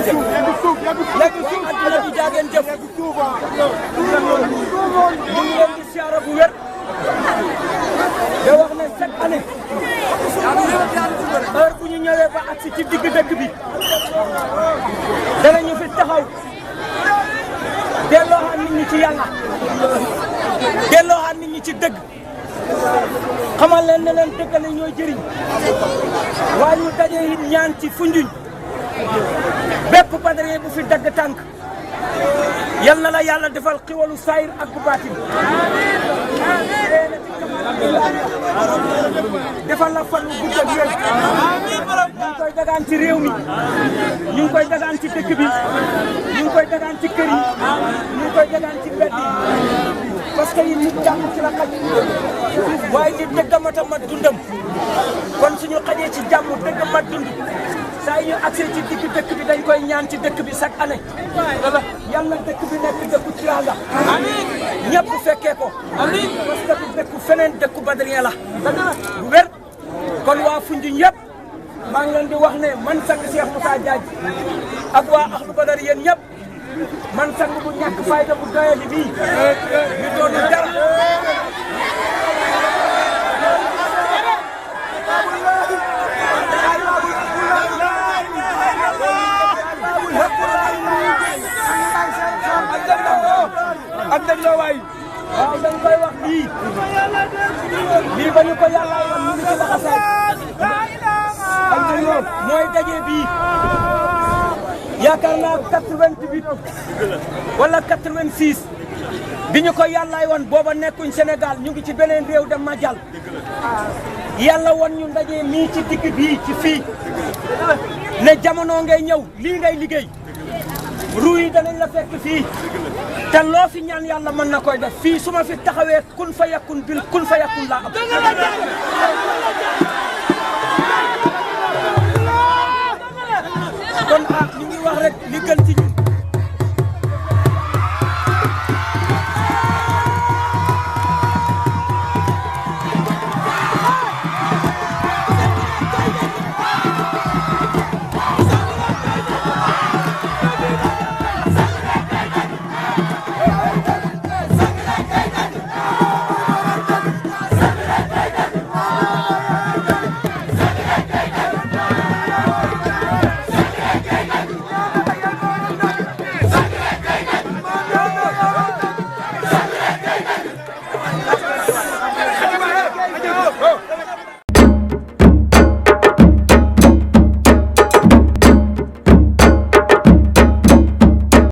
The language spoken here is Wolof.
léegi suuf àdduna bi jaageen jëf ñu ngi leen di siyaara bu wér da wax ne chaque année heure bu ñu ñëwee ba agsi ci digg dëkk bi danañu fi taxaw dellooxaat nit ñi ci yàlla dellooxaat nit ñi ci dëgg xamal leen ne leen dëgg la ñooy jëriñ waaye ñu dajee it ñaan ci Foundiougne bépp badare bu fi dagg tànk yal na la yàlla defal xiwalu saayir ak bu baatin defal la fan bu gudd ak wér ñu ngi koy dagaan ci réew mi ñu ngi koy dagaan ci dëkk bi ñu ngi koy dagaan ci kër yi ñu ngi koy dagaan ci mbedd yi parce que yi nit jàmm ci la xaj waaye nit dëgg mata mat dundam kon suñu xajee ci jàmm dëgg mat dund saa yi ñu accès ci digg dëkk bi dañ koy ñaan ci dëkk bi chaque année yàlla dëkk bi nekk dëkku tiraanga ñëpp fekkee ko parce que bu dëkku feneen dëkku badrien la bu wér kon waa Foundiougne yëpp maa ngi leen di wax ne man sang Cheikh Moussa Diadji ak waa Ahlu Badar yéen ñëpp man sang bu ñàkk fayda bu doyadi bii ñu doon dara ak dégloo waay waaw dañ koy wax lii ba ñu ko yàlla woon ñu ngi ci laxasaay ak dégloo mooy daje bii yaakaar naa 88 wala 86 bi ñu ko yàllaay woon booba nekkuñ Sénégal ñu ngi ci beneen réew dem Madial yàlla woon ñu ndaje mii ci digg bii ci fii ne jamono ngay ñëw lii ngay liggéey ruu yi danañ la fekk fii te loo fi ñaan yàlla mën na koy def fii su ma fi taxawee kun fa yakun bil kun fa yakun laa am kon ñu ngi wax rek li gën